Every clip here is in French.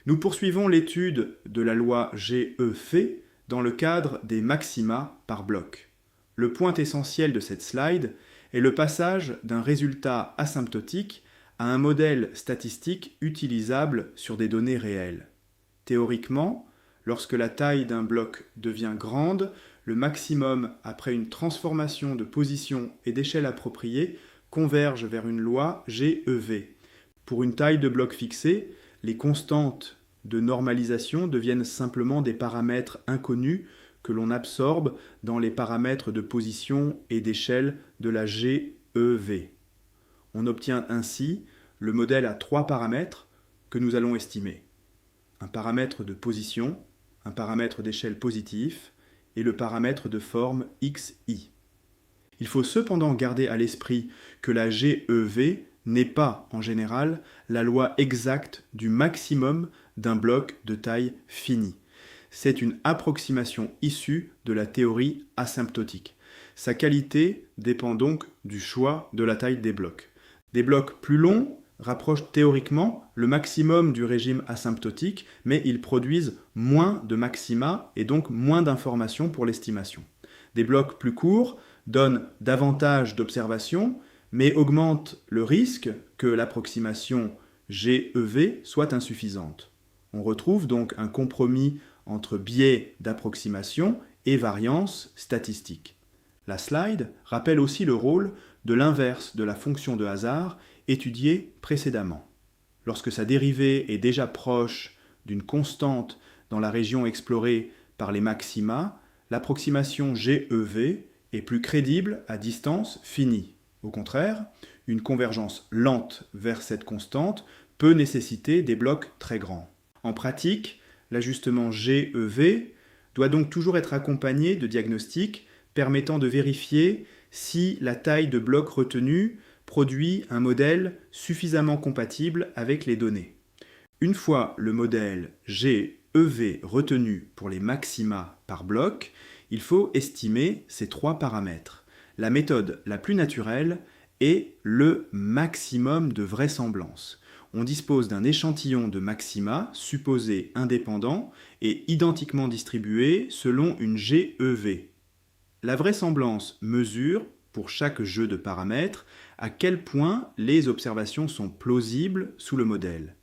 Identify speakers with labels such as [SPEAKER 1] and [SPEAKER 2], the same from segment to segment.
[SPEAKER 1] Nous poursuivons l'étude de la loi GE-Ph dans le cadre des maxima par bloc. Le point essentiel de cette slide est le passage d'un résultat asymptotique à un modèle statistique utilisable sur des données réelles. Théoriquement, lorsque la taille d'un bloc devient grande, le maximum après une transformation de position et d'échelle appropriée converge vers une loi GEV. Pour une taille de bloc fixée, les constantes de normalisation deviennent simplement des paramètres inconnus que l'on absorbe dans les paramètres de position et d'échelle de la GEV. On obtient ainsi le modèle à 3 paramètres que nous allons estimer. Un paramètre de position, un paramètre d'échelle positif et le paramètre de forme XI. Il faut cependant garder à l'esprit que la GEV n'est pas, en général, la loi exacte du maximum d'un bloc de taille finie. C'est une approximation issue de la théorie asymptotique. Sa qualité dépend donc du choix de la taille des blocs. Des blocs plus longs rapprochent théoriquement le maximum du régime asymptotique, mais ils produisent moins de maxima et donc moins d'informations pour l'estimation. Des blocs plus courts donnent davantage d'observations, mais augmentent le risque que l'approximation GEV soit insuffisante. On retrouve donc un compromis entre biais d'approximation et variance statistique. La slide rappelle aussi le rôle de l'inverse de la fonction de hasard étudiée précédemment. Lorsque sa dérivée est déjà proche d'une constante dans la région explorée par les maxima, l'approximation GEV est plus crédible à distance finie. Au contraire, une convergence lente vers cette constante peut nécessiter des blocs très grands. En pratique, l'ajustement GEV doit donc toujours être accompagné de diagnostics permettant de vérifier si la taille de bloc retenue produit un modèle suffisamment compatible avec les données. Une fois le modèle GEV retenu pour les maxima par bloc, il faut estimer ces 3 paramètres. La méthode la plus naturelle est le maximum de vraisemblance. On dispose d'un échantillon de maxima supposés indépendants et identiquement distribués selon une GEV. La vraisemblance mesure, pour chaque jeu de paramètres, à quel point les observations sont plausibles sous le modèle.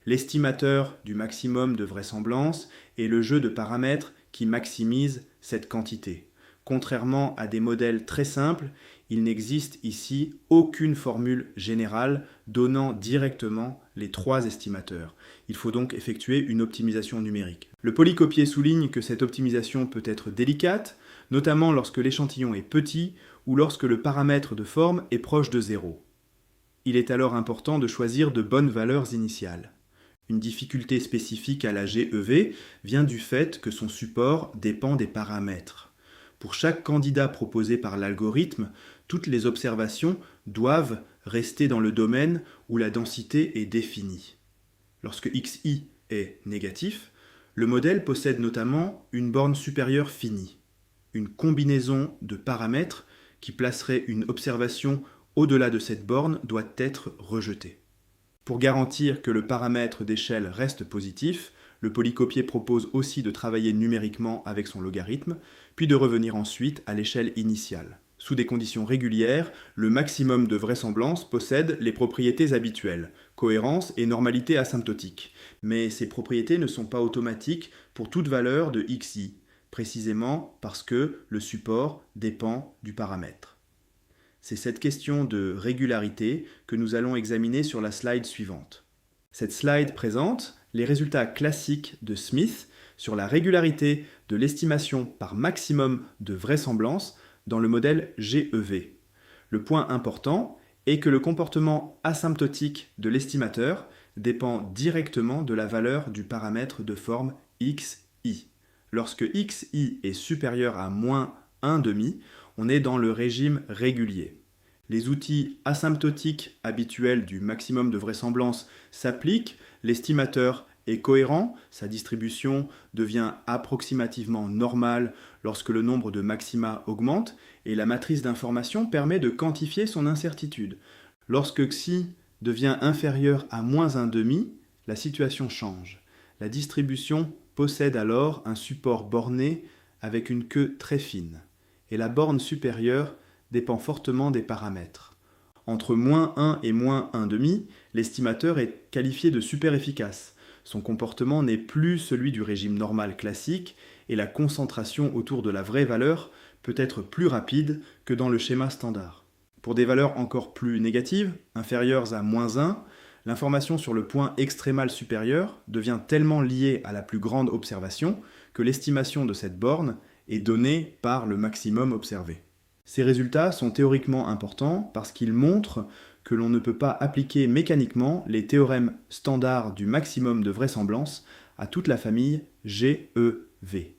[SPEAKER 1] L'estimateur du maximum de vraisemblance est le jeu de paramètres qui maximise cette quantité. Contrairement à des modèles très simples, il n'existe ici aucune formule générale donnant directement les 3 estimateurs. Il faut donc effectuer une optimisation numérique. Le polycopier souligne que cette optimisation peut être délicate, notamment lorsque l'échantillon est petit ou lorsque le paramètre de forme est proche de 0. Il est alors important de choisir de bonnes valeurs initiales. Une difficulté spécifique à la GEV vient du fait que son support dépend des paramètres. Pour chaque candidat proposé par l'algorithme, toutes les observations doivent rester dans le domaine où la densité est définie. Lorsque XI est négatif, le modèle possède notamment une borne supérieure finie. Une combinaison de paramètres qui placerait une observation au-delà de cette borne doit être rejetée. Pour garantir que le paramètre d'échelle reste positif, le polycopier propose aussi de travailler numériquement avec son logarithme, puis de revenir ensuite à l'échelle initiale. Sous des conditions régulières, le maximum de vraisemblance possède les propriétés habituelles, cohérence et normalité asymptotique. Mais ces propriétés ne sont pas automatiques pour toute valeur de xi, précisément parce que le support dépend du paramètre. C'est cette question de régularité que nous allons examiner sur la slide suivante. Cette slide présente les résultats classiques de Smith sur la régularité de l'estimation par maximum de vraisemblance dans le modèle GEV. Le point important est que le comportement asymptotique de l'estimateur dépend directement de la valeur du paramètre de forme XI. Lorsque XI est supérieur à moins 1,5, on est dans le régime régulier. Les outils asymptotiques habituels du maximum de vraisemblance s'appliquent, l'estimateur est cohérent, sa distribution devient approximativement normale lorsque le nombre de maxima augmente, et la matrice d'information permet de quantifier son incertitude. Lorsque xi devient inférieur à moins 1,5, la situation change. La distribution possède alors un support borné avec une queue très fine, et la borne supérieure dépend fortement des paramètres. Entre -1 et -1,5, l'estimateur est qualifié de super efficace. Son comportement n'est plus celui du régime normal classique et la concentration autour de la vraie valeur peut être plus rapide que dans le schéma standard. Pour des valeurs encore plus négatives, inférieures à -1, l'information sur le point extrémal supérieur devient tellement liée à la plus grande observation que l'estimation de cette borne est donnée par le maximum observé. Ces résultats sont théoriquement importants parce qu'ils montrent que l'on ne peut pas appliquer mécaniquement les théorèmes standards du maximum de vraisemblance à toute la famille GEV.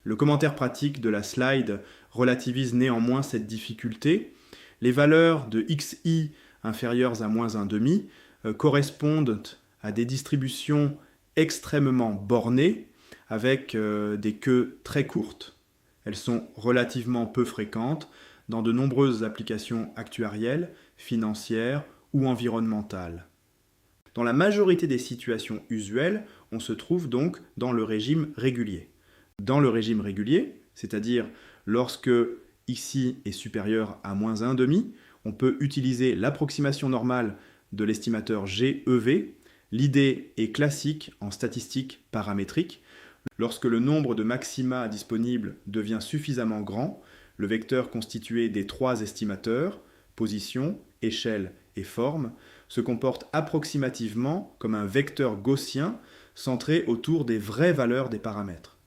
[SPEAKER 1] Le commentaire pratique de la slide relativise néanmoins cette difficulté. Les valeurs de xi inférieures à -1,5 correspondent à des distributions extrêmement bornées avec des queues très courtes. Elles sont relativement peu fréquentes dans de nombreuses applications actuarielles, financières ou environnementales. Dans la majorité des situations usuelles, on se trouve donc dans le régime régulier. Dans le régime régulier, c'est-à-dire lorsque xi est supérieur à -1,5, on peut utiliser l'approximation normale de l'estimateur GEV. L'idée est classique en statistique paramétrique. Lorsque le nombre de maxima disponibles devient suffisamment grand, le vecteur constitué des trois estimateurs, position, échelle et forme, se comporte approximativement comme un vecteur gaussien centré autour des vraies valeurs des paramètres.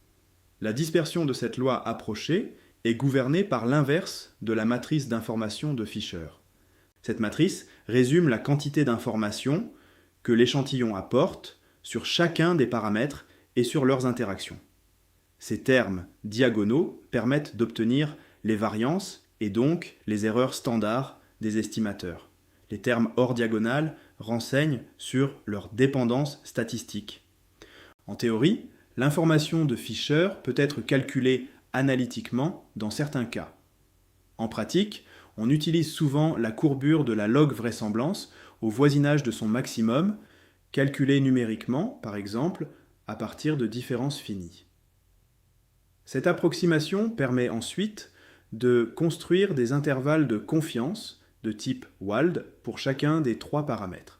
[SPEAKER 1] La dispersion de cette loi approchée est gouvernée par l'inverse de la matrice d'information de Fisher. Cette matrice résume la quantité d'informations que l'échantillon apporte sur chacun des paramètres et sur leurs interactions. Ces termes diagonaux permettent d'obtenir les variances et donc les erreurs standards des estimateurs. Les termes hors diagonale renseignent sur leur dépendance statistique. En théorie, l'information de Fisher peut être calculée analytiquement dans certains cas. En pratique, on utilise souvent la courbure de la log vraisemblance au voisinage de son maximum, calculée numériquement, par exemple, à partir de différences finies. Cette approximation permet ensuite de construire des intervalles de confiance de type WALD pour chacun des trois paramètres.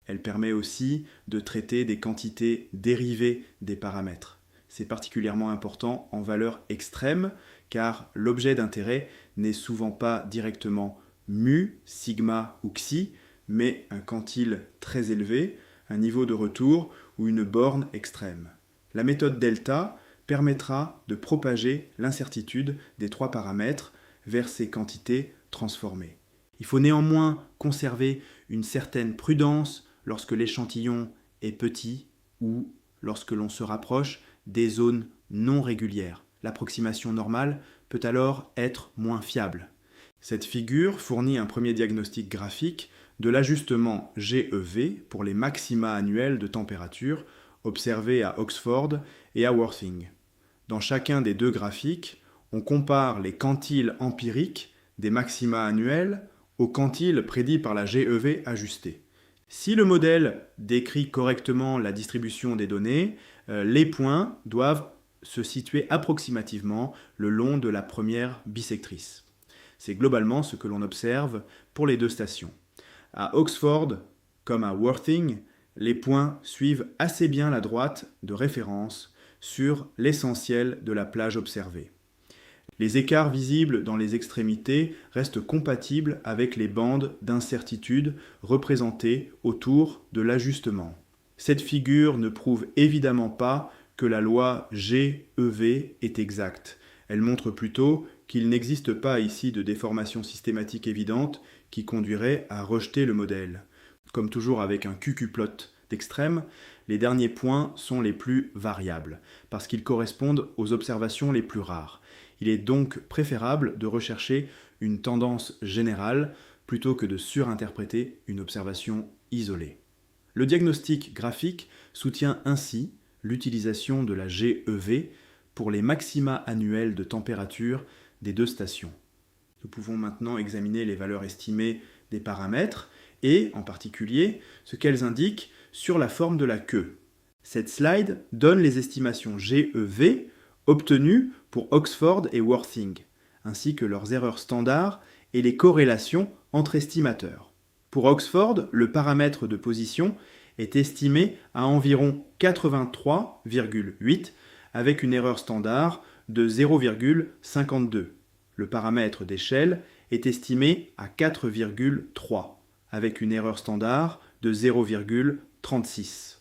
[SPEAKER 1] Elle permet aussi de traiter des quantités dérivées des paramètres. C'est particulièrement important en valeur extrême car l'objet d'intérêt n'est souvent pas directement mu, sigma ou xi, mais un quantile très élevé, un niveau de retour ou une borne extrême. La méthode delta permettra de propager l'incertitude des trois paramètres vers ces quantités transformées. Il faut néanmoins conserver une certaine prudence lorsque l'échantillon est petit ou lorsque l'on se rapproche des zones non régulières. L'approximation normale peut alors être moins fiable. Cette figure fournit un premier diagnostic graphique de l'ajustement GEV pour les maxima annuels de température observés à Oxford et à Worthing. Dans chacun des deux graphiques, on compare les quantiles empiriques des maxima annuels aux quantiles prédits par la GEV ajustée. Si le modèle décrit correctement la distribution des données, les points doivent se situer approximativement le long de la première bissectrice. C'est globalement ce que l'on observe pour les deux stations. À Oxford, comme à Worthing, les points suivent assez bien la droite de référence sur l'essentiel de la plage observée. Les écarts visibles dans les extrémités restent compatibles avec les bandes d'incertitude représentées autour de l'ajustement. Cette figure ne prouve évidemment pas que la loi GEV est exacte. Elle montre plutôt qu'il n'existe pas ici de déformation systématique évidente qui conduirait à rejeter le modèle. Comme toujours avec un QQ-plot d'extrême, les derniers points sont les plus variables, parce qu'ils correspondent aux observations les plus rares. Il est donc préférable de rechercher une tendance générale plutôt que de surinterpréter une observation isolée. Le diagnostic graphique soutient ainsi l'utilisation de la GEV pour les maxima annuels de température des deux stations. Nous pouvons maintenant examiner les valeurs estimées des paramètres et, en particulier, ce qu'elles indiquent sur la forme de la queue. Cette slide donne les estimations GEV obtenues pour Oxford et Worthing, ainsi que leurs erreurs standards et les corrélations entre estimateurs. Pour Oxford, le paramètre de position est estimé à environ 83,8 avec une erreur standard de 0,52. Le paramètre d'échelle est estimé à 4,3 avec une erreur standard de 0,36.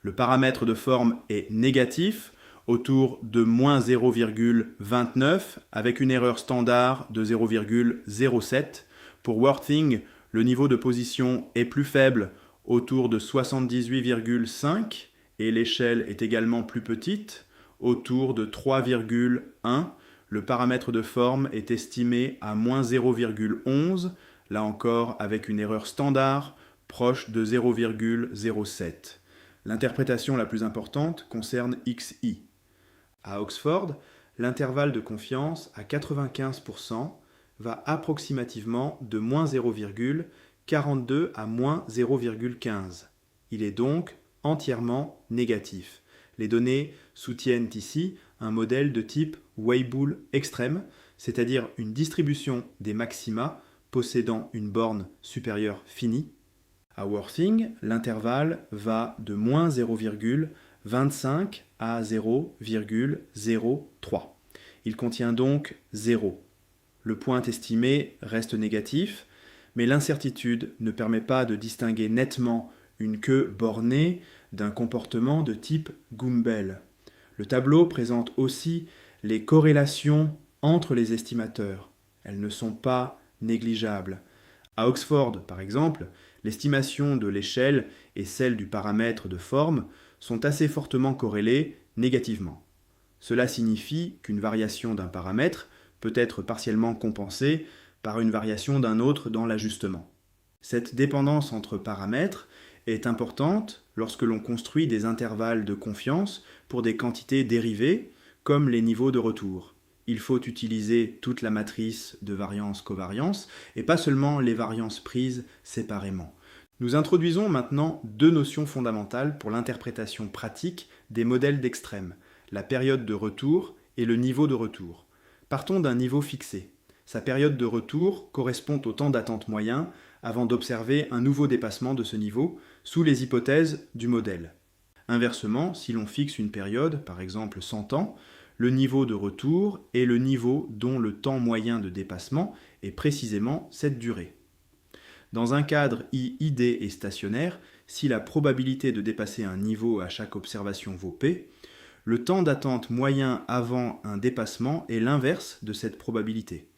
[SPEAKER 1] Le paramètre de forme est négatif, autour de moins 0,29 avec une erreur standard de 0,07. Pour Worthing, le niveau de position est plus faible, autour de 78,5 et l'échelle est également plus petite, autour de 3,1. Le paramètre de forme est estimé à moins 0,11, là encore avec une erreur standard proche de 0,07. L'interprétation la plus importante concerne XI. À Oxford, l'intervalle de confiance à 95% va approximativement de moins 0,42 à moins 0,15. Il est donc entièrement négatif. Les données soutiennent ici un modèle de type Weibull extrême, c'est-à-dire une distribution des maxima possédant une borne supérieure finie. À Worthing, l'intervalle va de moins 0,25 à 0,03. Il contient donc 0. Le point estimé reste négatif, mais l'incertitude ne permet pas de distinguer nettement une queue bornée d'un comportement de type Gumbel. Le tableau présente aussi les corrélations entre les estimateurs. Elles ne sont pas négligeables. À Oxford, par exemple, l'estimation de l'échelle et celle du paramètre de forme sont assez fortement corrélées négativement. Cela signifie qu'une variation d'un paramètre peut être partiellement compensée par une variation d'un autre dans l'ajustement. Cette dépendance entre paramètres est importante lorsque l'on construit des intervalles de confiance pour des quantités dérivées, comme les niveaux de retour. Il faut utiliser toute la matrice de variance-covariance et pas seulement les variances prises séparément. Nous introduisons maintenant deux notions fondamentales pour l'interprétation pratique des modèles d'extrême, la période de retour et le niveau de retour. Partons d'un niveau fixé. Sa période de retour correspond au temps d'attente moyen avant d'observer un nouveau dépassement de ce niveau sous les hypothèses du modèle. Inversement, si l'on fixe une période, par exemple 100 ans, le niveau de retour est le niveau dont le temps moyen de dépassement est précisément cette durée. Dans un cadre IID et stationnaire, si la probabilité de dépasser un niveau à chaque observation vaut P, le temps d'attente moyen avant un dépassement est l'inverse de cette probabilité.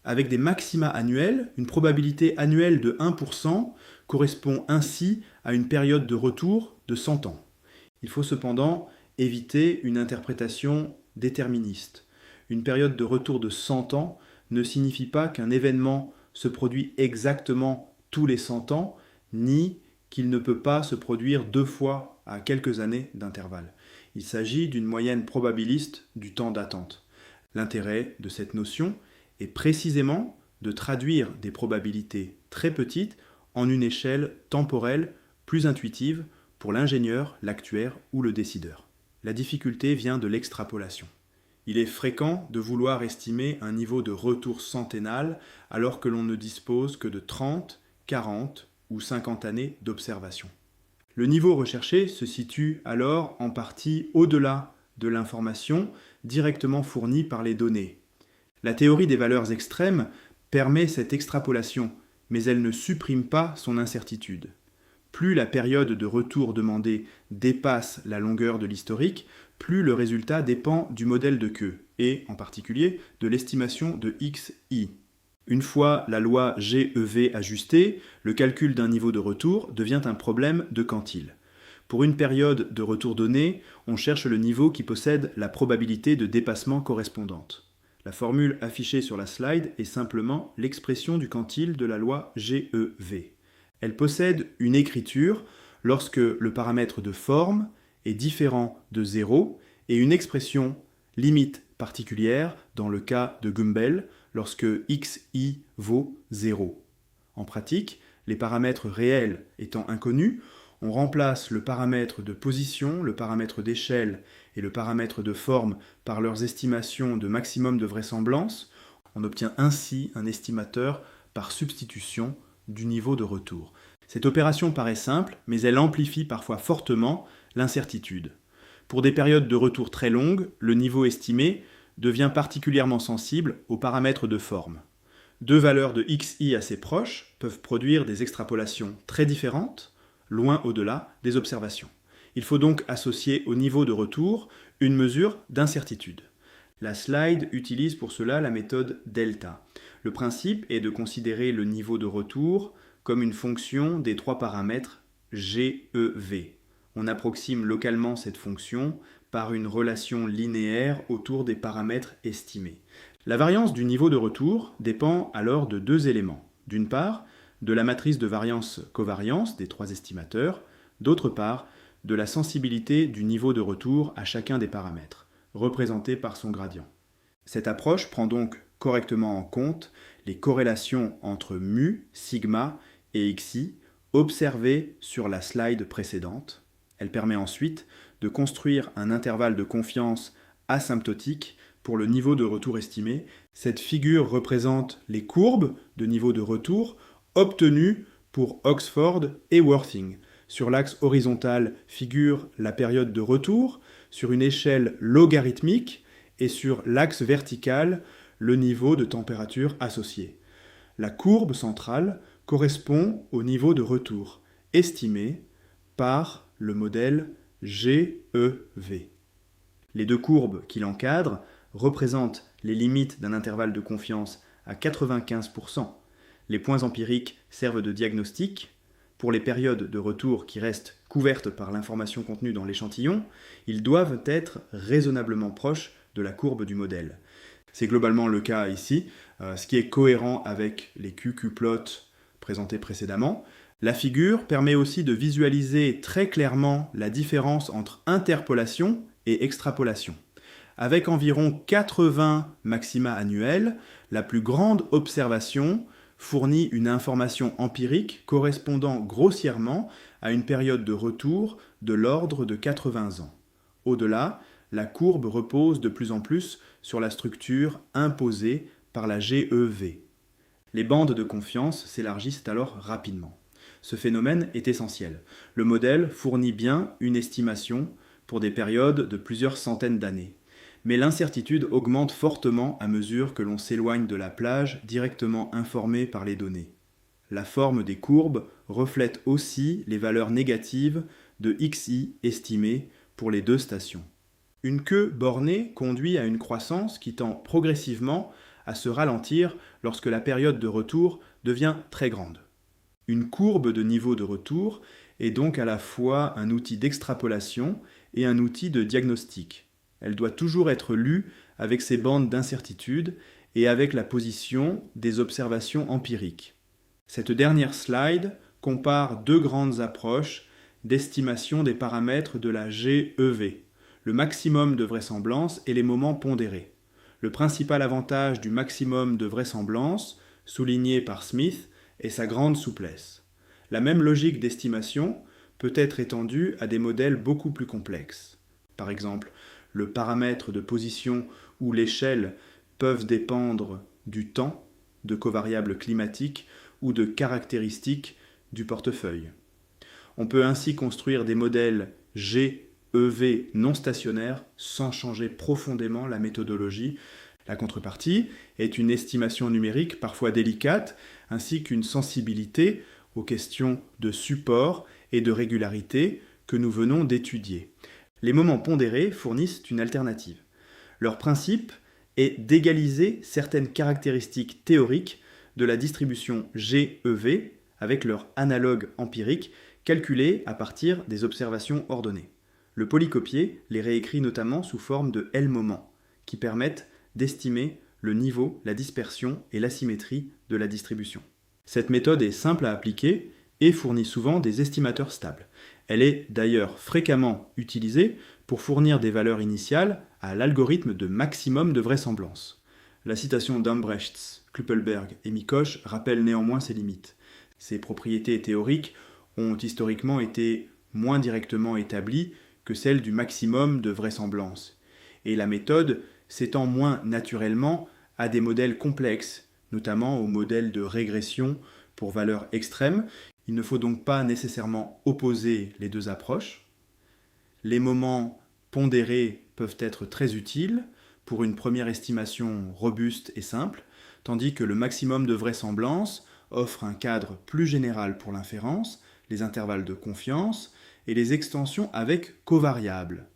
[SPEAKER 1] Avec des maxima annuels, une probabilité annuelle de 1% correspond ainsi à une période de retour de 100 ans. Il faut cependant éviter une interprétation déterministe. Une période de retour de 100 ans ne signifie pas qu'un événement se produit exactement tous les 100 ans, ni qu'il ne peut pas se produire deux fois à quelques années d'intervalle. Il s'agit d'une moyenne probabiliste du temps d'attente. L'intérêt de cette notion est précisément de traduire des probabilités très petites en une échelle temporelle plus intuitive pour l'ingénieur, l'actuaire ou le décideur. La difficulté vient de l'extrapolation. Il est fréquent de vouloir estimer un niveau de retour centennal alors que l'on ne dispose que de 30, 40 ou 50 années d'observation. Le niveau recherché se situe alors en partie au-delà de l'information directement fournie par les données. La théorie des valeurs extrêmes permet cette extrapolation, mais elle ne supprime pas son incertitude. Plus la période de retour demandée dépasse la longueur de l'historique, plus le résultat dépend du modèle de queue, et en particulier de l'estimation de XI. Une fois la loi GEV ajustée, le calcul d'un niveau de retour devient un problème de quantile. Pour une période de retour donnée, on cherche le niveau qui possède la probabilité de dépassement correspondante. La formule affichée sur la slide est simplement l'expression du quantile de la loi GEV. Elle possède une écriture lorsque le paramètre de forme est différent de 0 et une expression limite particulière dans le cas de Gumbel lorsque xi vaut 0. En pratique, les paramètres réels étant inconnus, On remplace le paramètre de position, le paramètre d'échelle et le paramètre de forme par leurs estimations de maximum de vraisemblance. On obtient ainsi un estimateur par substitution du niveau de retour. Cette opération paraît simple, mais elle amplifie parfois fortement l'incertitude. Pour des périodes de retour très longues, le niveau estimé devient particulièrement sensible aux paramètres de forme. Deux valeurs de xi assez proches peuvent produire des extrapolations très différentes, loin au-delà des observations. Il faut donc associer au niveau de retour une mesure d'incertitude. La slide utilise pour cela la méthode delta. Le principe est de considérer le niveau de retour comme une fonction des trois paramètres GEV. On approxime localement cette fonction par une relation linéaire autour des paramètres estimés. La variance du niveau de retour dépend alors de deux éléments. D'une part, de la matrice de variance-covariance des trois estimateurs, d'autre part, de la sensibilité du niveau de retour à chacun des paramètres, représenté par son gradient. Cette approche prend donc correctement en compte les corrélations entre mu, sigma et xi observées sur la slide précédente. Elle permet ensuite de construire un intervalle de confiance asymptotique pour le niveau de retour estimé. Cette figure représente les courbes de niveau de retour obtenues pour Oxford et Worthing. Sur l'axe horizontal figure la période de retour sur une échelle logarithmique et sur l'axe vertical le niveau de température associé. La courbe centrale correspond au niveau de retour estimé par le modèle GEV. Les deux courbes qui l'encadrent représentent les limites d'un intervalle de confiance à 95%. Les points empiriques servent de diagnostic. Pour les périodes de retour qui restent couvertes par l'information contenue dans l'échantillon, ils doivent être raisonnablement proches de la courbe du modèle. C'est globalement le cas ici, ce qui est cohérent avec les QQ-plots présentés précédemment. La figure permet aussi de visualiser très clairement la différence entre interpolation et extrapolation. Avec environ 80 maxima annuels, la plus grande observation fournit une information empirique correspondant grossièrement à une période de retour de l'ordre de 80 ans. Au-delà, la courbe repose de plus en plus sur la structure imposée par la GEV. Les bandes de confiance s'élargissent alors rapidement. Ce phénomène est essentiel. Le modèle fournit bien une estimation pour des périodes de plusieurs centaines d'années. Mais l'incertitude augmente fortement à mesure que l'on s'éloigne de la plage directement informée par les données. La forme des courbes reflète aussi les valeurs négatives de xi estimées pour les deux stations. Une queue bornée conduit à une croissance qui tend progressivement à se ralentir lorsque la période de retour devient très grande. Une courbe de niveau de retour est donc à la fois un outil d'extrapolation et un outil de diagnostic. Elle doit toujours être lue avec ses bandes d'incertitude et avec la position des observations empiriques. Cette dernière slide compare deux grandes approches d'estimation des paramètres de la GEV, le maximum de vraisemblance et les moments pondérés. Le principal avantage du maximum de vraisemblance, souligné par Smith, est sa grande souplesse. La même logique d'estimation peut être étendue à des modèles beaucoup plus complexes. Par exemple, le paramètre de position ou l'échelle peuvent dépendre du temps, de covariables climatiques ou de caractéristiques du portefeuille. On peut ainsi construire des modèles GEV non stationnaires sans changer profondément la méthodologie. La contrepartie est une estimation numérique parfois délicate, ainsi qu'une sensibilité aux questions de support et de régularité que nous venons d'étudier. Les moments pondérés fournissent une alternative. Leur principe est d'égaliser certaines caractéristiques théoriques de la distribution GEV avec leur analogue empirique calculé à partir des observations ordonnées. Le polycopier les réécrit notamment sous forme de L-moments, qui permettent d'estimer le niveau, la dispersion et l'asymétrie de la distribution. Cette méthode est simple à appliquer et fournit souvent des estimateurs stables. Elle est d'ailleurs fréquemment utilisée pour fournir des valeurs initiales à l'algorithme de maximum de vraisemblance. La citation d'Ambrechts, Kluppelberg et Mikoch rappelle néanmoins ses limites. Ces propriétés théoriques ont historiquement été moins directement établie que celle du maximum de vraisemblance. Et la méthode s'étend moins naturellement à des modèles complexes, notamment aux modèles de régression pour valeurs extrêmes. Il ne faut donc pas nécessairement opposer les deux approches. Les moments pondérés peuvent être très utiles pour une première estimation robuste et simple, tandis que le maximum de vraisemblance offre un cadre plus général pour l'inférence, les intervalles de confiance et les extensions avec covariables.